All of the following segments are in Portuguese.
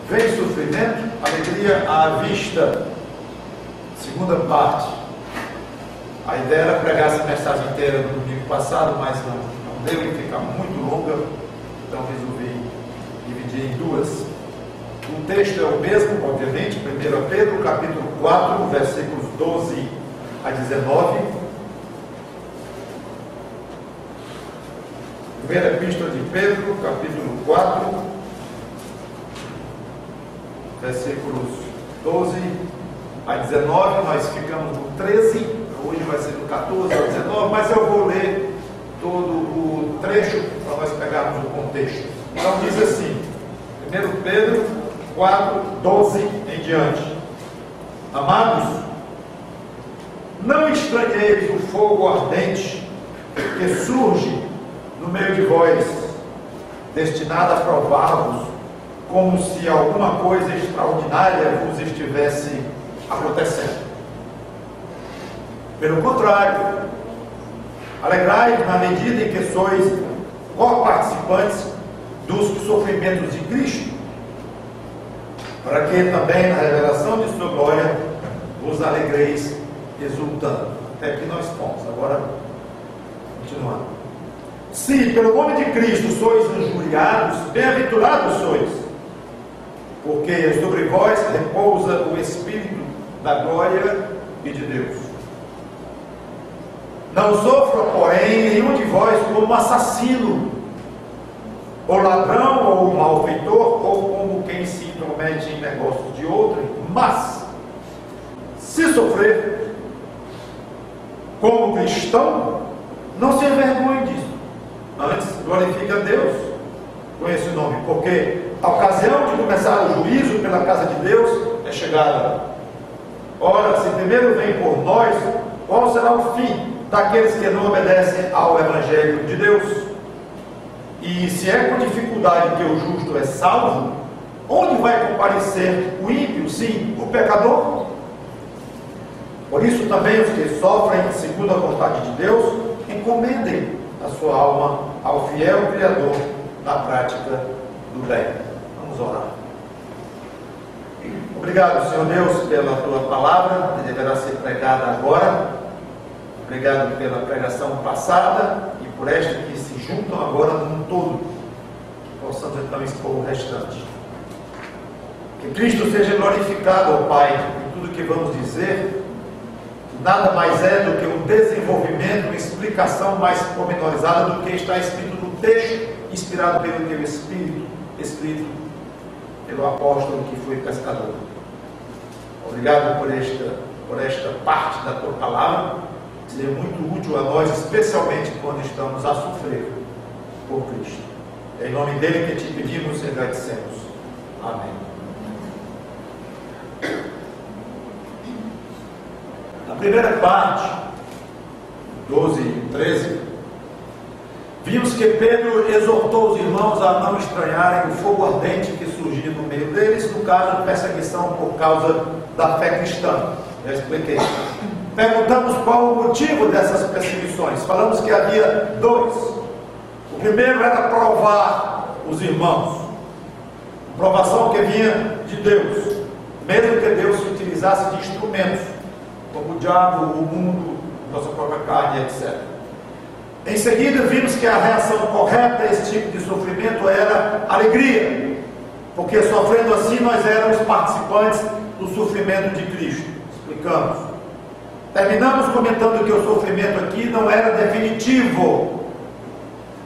Vem sofrimento, alegria à vista. Segunda parte. A ideia era pregar essa mensagem inteira no domingo passado, mas não deu e ficar muito longa, então resolvi dividir em duas. O texto é o mesmo, obviamente, 1 Pedro, capítulo 4, versículos 12 a 19. Primeira epístola de Pedro, capítulo 4, versículos 12 a 19. Nós ficamos no 13, hoje vai ser do 14 ao 19, mas eu vou ler todo o trecho para nós pegarmos o contexto. Então diz assim, 1 Pedro 4, 12 em diante. Amados, não estranheis o fogo ardente que surge no meio de vós, destinado a provar-vos, como se alguma coisa extraordinária vos estivesse acontecendo. Pelo contrário, alegrai-vos na medida em que sois co-participantes dos sofrimentos de Cristo, para que também na revelação de sua glória vos alegreis exultando. Até aqui nós fomos. Agora, continuando. Se pelo nome de Cristo sois injuriados, bem-aventurados sois, porque sobre vós repousa o Espírito da glória e de Deus. Não sofra, porém, nenhum de vós como assassino, ou ladrão, ou malfeitor, ou como quem se intromete em negócios de outrem, mas, se sofrer como cristão, não se envergonhe disso. Antes, glorifique a Deus com esse nome, porque a ocasião de começar o juízo pela casa de Deus é chegada. Ora, se primeiro vem por nós, qual será o fim daqueles que não obedecem ao Evangelho de Deus? E se é com dificuldade que o justo é salvo, onde vai comparecer o ímpio, sim, o pecador? Por isso também os que sofrem segundo a vontade de Deus, encomendem a sua alma ao fiel Criador na prática do bem. Vamos orar. Obrigado, Senhor Deus, pela Tua palavra, que deverá ser pregada agora. Obrigado pela pregação passada e por esta que se juntam agora num todo. Que possamos então expor o restante. Que Cristo seja glorificado, ó Pai, em tudo que vamos dizer. Nada mais é do que um desenvolvimento, uma explicação mais pormenorizada do que está escrito no texto, inspirado pelo Teu Espírito, escrito pelo apóstolo que foi pescador. Obrigado por esta parte da Tua palavra, que é muito útil a nós, especialmente quando estamos a sofrer por Cristo. É em nome dele que te pedimos e agradecemos. Amém. Na primeira parte, 12 e 13, vimos que Pedro exortou os irmãos a não estranharem o fogo ardente que surgia no meio deles, no caso de perseguição por causa da fé cristã. Já expliquei. Perguntamos qual o motivo dessas perseguições. Falamos que havia dois. O primeiro era provar os irmãos. Provação que vinha de Deus, mesmo que Deus se utilizasse de instrumentos, como o diabo, o mundo, nossa própria carne, etc. Em seguida, vimos que a reação correta a esse tipo de sofrimento era alegria, porque sofrendo assim nós éramos participantes do sofrimento de Cristo. Explicamos. Terminamos comentando que o sofrimento aqui não era definitivo,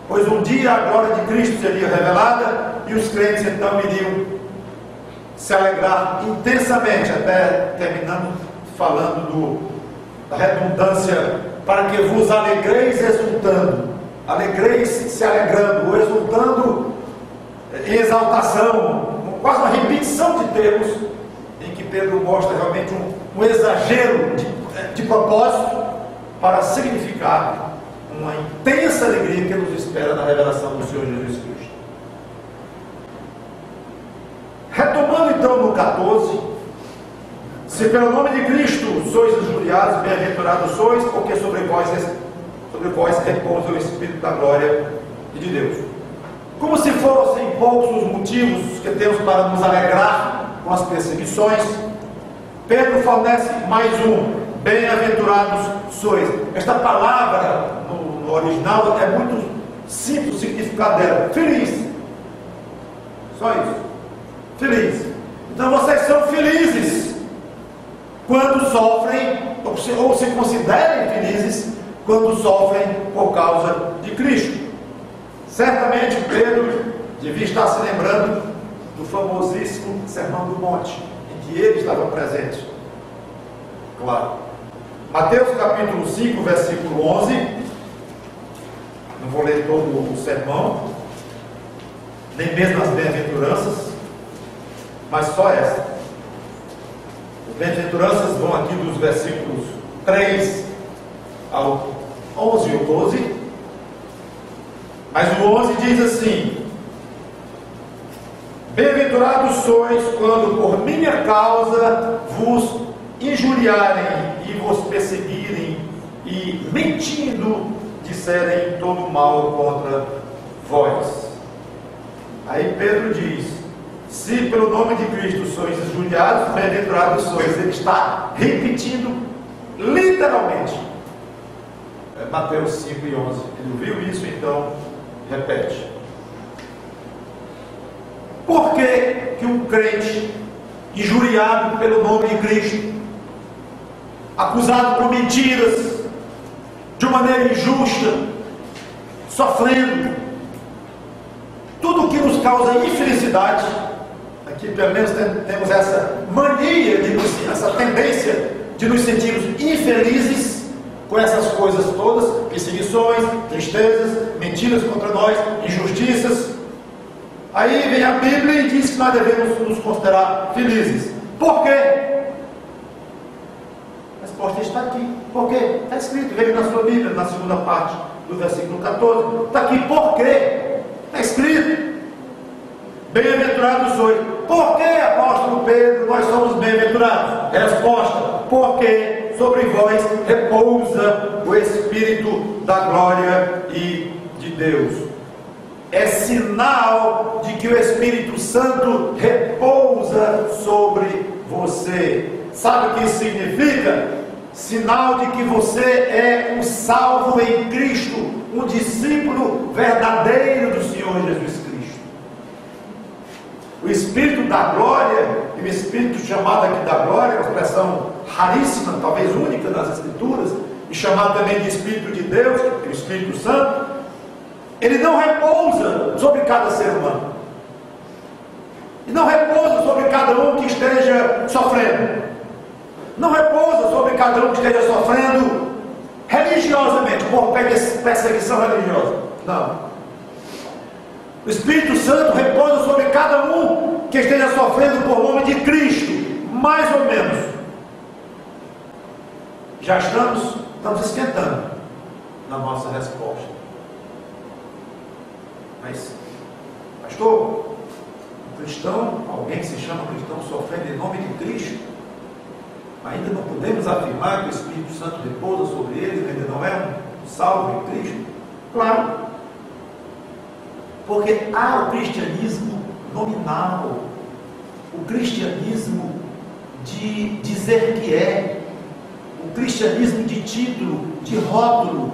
pois um dia a glória de Cristo seria revelada e os crentes então iriam se alegrar intensamente, até terminando falando da redundância, para que vos alegreis exultando, alegreis se alegrando, ou exultando em exaltação, quase uma repetição de termos, em que Pedro mostra realmente um exagero de propósito, para significar uma intensa alegria que nos espera na revelação do Senhor Jesus Cristo. Retomando então no 14, se pelo nome de Cristo sois injuriados, bem-aventurados sois, porque sobre vós repousa o Espírito da glória e de Deus. Como se fossem poucos os motivos que temos para nos alegrar com as perseguições, Pedro fornece mais um: bem-aventurados sois. Esta palavra no original é muito simples o significado dela: feliz. Só isso. Feliz. Então vocês são felizes quando sofrem, ou se considerem felizes quando sofrem por causa de Cristo. Certamente Pedro devia estar se lembrando do famosíssimo Sermão do Monte, em que ele estava presente. Claro. Mateus capítulo 5, versículo 11. Não vou ler todo o sermão, nem mesmo as bem-aventuranças, mas só esta. As bem-aventuranças vão aqui dos versículos 3 ao 11 ou 12. Mas o 11 diz assim: bem-aventurados sois quando por minha causa vos injuriarem e vos perseguirem e mentindo disserem todo mal contra vós. Aí Pedro diz: se pelo nome de Cristo sois injuriados, bem-aventurados sois. Ele está repetindo literalmente Mateus 5 e 11. Ele ouviu isso, então repete. Por que um crente injuriado pelo nome de Cristo, acusado por mentiras, de uma maneira injusta, sofrendo tudo que nos causa infelicidade? Aqui pelo menos temos essa mania, essa tendência de nos sentirmos infelizes com essas coisas todas: perseguições, tristezas, mentiras contra nós, injustiças. Aí vem a Bíblia e diz que nós devemos nos considerar felizes. Por quê? A resposta está aqui. Por quê? Está escrito, veja na sua Bíblia, na segunda parte do versículo 14. Está aqui, por quê? Está escrito: bem-aventurados sois. Por que, apóstolo Pedro, nós somos bem-aventurados? Resposta: porque sobre vós repousa o Espírito da glória e de Deus. É sinal de que o Espírito Santo repousa sobre você. Sabe o que isso significa? Sinal de que você é um salvo em Cristo, um discípulo verdadeiro do Senhor Jesus Cristo. O Espírito da glória, e o Espírito chamado aqui da glória, é uma expressão raríssima, talvez única nas Escrituras, e chamado também de Espírito de Deus, que é o Espírito Santo. Ele não repousa sobre cada ser humano, e não repousa sobre cada um que esteja sofrendo, não repousa sobre cada um que esteja sofrendo religiosamente, por perseguição religiosa. Não. O Espírito Santo repousa sobre cada um que esteja sofrendo por nome de Cristo, mais ou menos. Já estamos esquentando na nossa resposta. Mas, pastor, um cristão, alguém que se chama cristão sofrendo em nome de Cristo, ainda não podemos afirmar que o Espírito Santo repousa sobre ele, ainda não é um salvo em Cristo? Claro, porque há o cristianismo nominal, o cristianismo de dizer que é, o cristianismo de título, de rótulo,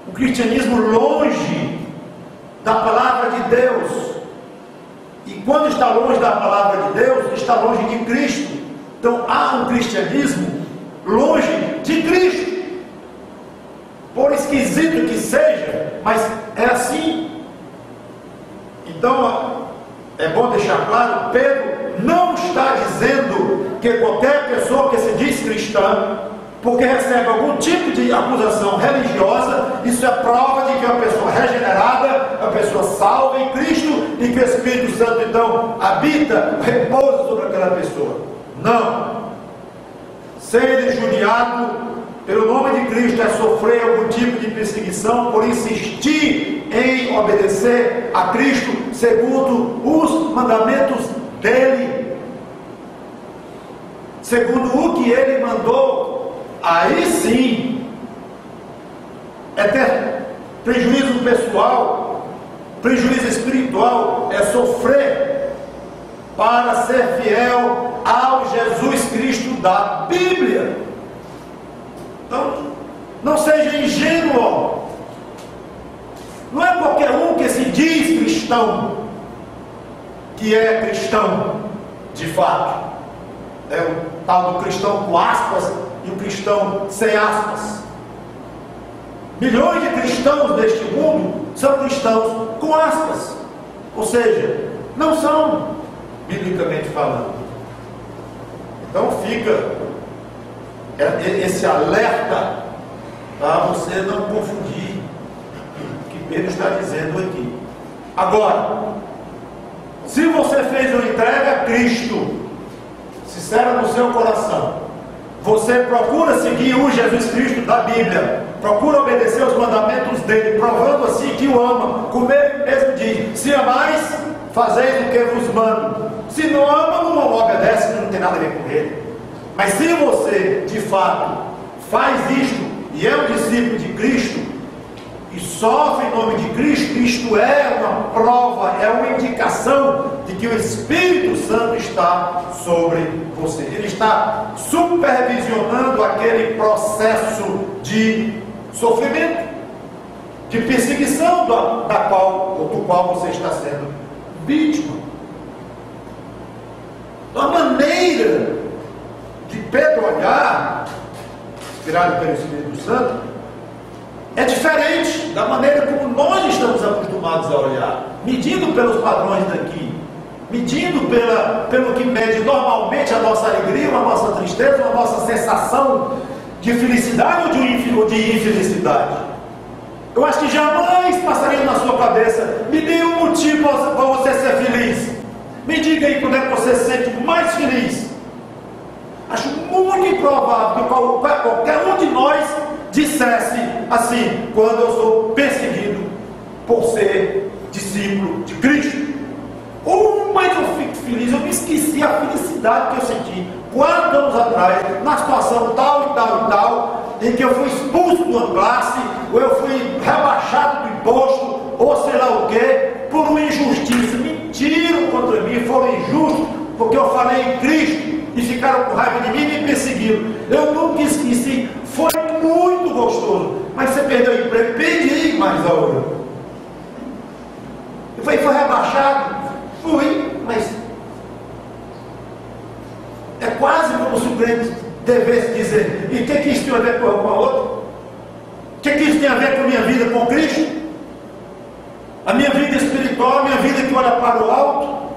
o cristianismo longe da palavra de Deus. E quando está longe da palavra de Deus, está longe de Cristo. Então há um cristianismo longe de Cristo, por esquisito que seja, mas é assim. Então é bom deixar claro: Pedro não está dizendo que qualquer pessoa que se diz cristã, porque recebe algum tipo de acusação religiosa, isso é prova de que é uma pessoa regenerada, uma pessoa salva em Cristo, e que o Espírito Santo então habita, repousa sobre aquela pessoa. Não. Ser injuriado pelo nome de Cristo é sofrer algum tipo de perseguição por insistir em obedecer a Cristo segundo os mandamentos dele, segundo o que ele mandou. Aí sim é ter prejuízo pessoal, Prejuízo espiritual é sofrer para ser fiel ao Jesus Cristo da Bíblia. Então, não seja ingênuo. Não é qualquer um que se diz cristão que é cristão de fato. É o tal do cristão com aspas e o cristão sem aspas. Milhões de cristãos deste mundo são cristãos com aspas, ou seja, não são, biblicamente falando. Então fica esse alerta para você não confundir o que Pedro está dizendo aqui. Agora, se você fez uma entrega a Cristo, sincera no seu coração, você procura seguir o Jesus Cristo da Bíblia, procura obedecer os mandamentos dele, provando assim que o ama, como ele mesmo diz: se amais, fazeis o que vos mando. Se não ama, não obedece, não tem nada a ver com ele. Mas se você de fato faz isto e é um discípulo de Cristo e sofre em nome de Cristo, isto é uma prova, é uma indicação de que o Espírito Santo está sobre você. Ele está supervisionando aquele processo de sofrimento, de perseguição do qual você está sendo vítima. A maneira de Pedro olhar, inspirado pelo Espírito Santo, é diferente da maneira como nós estamos acostumados a olhar, medindo pelos padrões daqui, medindo pelo que mede normalmente a nossa alegria, a nossa tristeza, a nossa sensação de felicidade ou de infelicidade. Eu acho que jamais passaria na sua cabeça: me dê um motivo para você ser feliz, me diga aí quando é que você se sente mais feliz. Acho muito improvável que qualquer um de nós dissesse assim: quando eu sou perseguido por ser discípulo de Cristo. Mas eu fico feliz, eu me esqueci a felicidade que eu senti 4 anos atrás, na situação tal e tal e tal, em que eu fui expulso de uma classe, ou eu fui rebaixado do imposto, ou sei lá o que, por uma injustiça. Mentiram contra mim, foram injustos, porque eu falei em Cristo e ficaram com raiva de mim e me perseguiram. Eu nunca esqueci, foi muito gostoso. Mas você perdeu o emprego, perdi mais a hora. Foi rebaixado. Fui, mas é quase como se o crente devesse dizer: e o que isso tem a ver com a outra? O que isso tem a ver com a minha vida com Cristo? A minha vida espiritual, a minha vida que olha para o alto?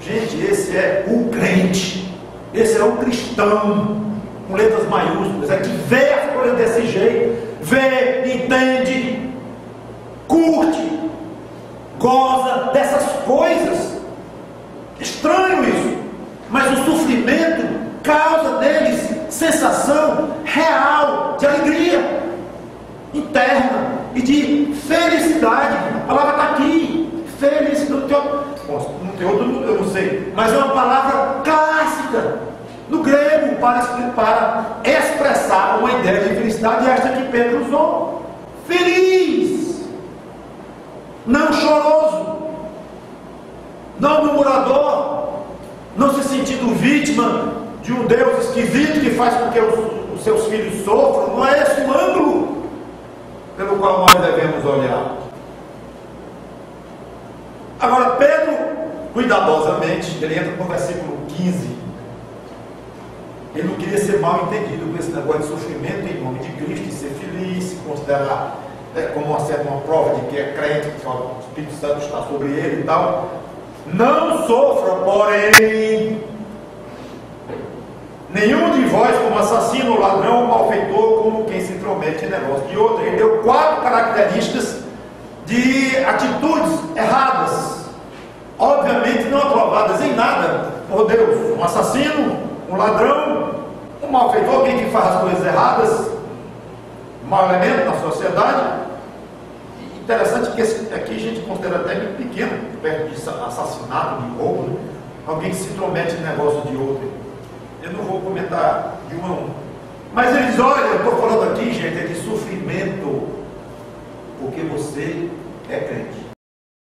Gente, esse é o crente, esse é o cristão, com letras maiúsculas, é que vê as coisas desse jeito, vê, entende, curte, goza dessas coisas. Estranho isso, mas o sofrimento causa neles sensação real de alegria interna e de felicidade. A palavra está aqui, felicidade. Não tem outro, eu não sei, mas é uma palavra clássica no grego para expressar uma ideia de felicidade, esta que Pedro usou: feliz, não choroso, não murmurador, não se sentindo vítima de um Deus esquisito que faz com que os seus filhos sofram. Não é esse o ângulo pelo qual nós devemos olhar. Agora Pedro, cuidadosamente, ele entra no versículo 15. Ele não queria ser mal entendido com esse negócio de sofrimento em nome de Cristo, e ser feliz, se considerar como uma prova de que é crente, que o Espírito Santo está sobre ele e tal. Não sofra, porém, nenhum de vós como assassino, ladrão ou malfeitor, como quem se intromete em negócio de outro. Ele deu 4 características de atitudes erradas, obviamente não aprovadas em nada por Deus. Um assassino, um ladrão, um malfeitor, alguém que faz as coisas erradas, um mau elemento na sociedade. Interessante que aqui a gente considera até muito pequeno, perto de assassinato, de roubo, né? Alguém que se intromete em negócio de outro. Eu não vou comentar de um a um, mas eles olham, eu estou falando aqui, gente, é de sofrimento, porque você é crente.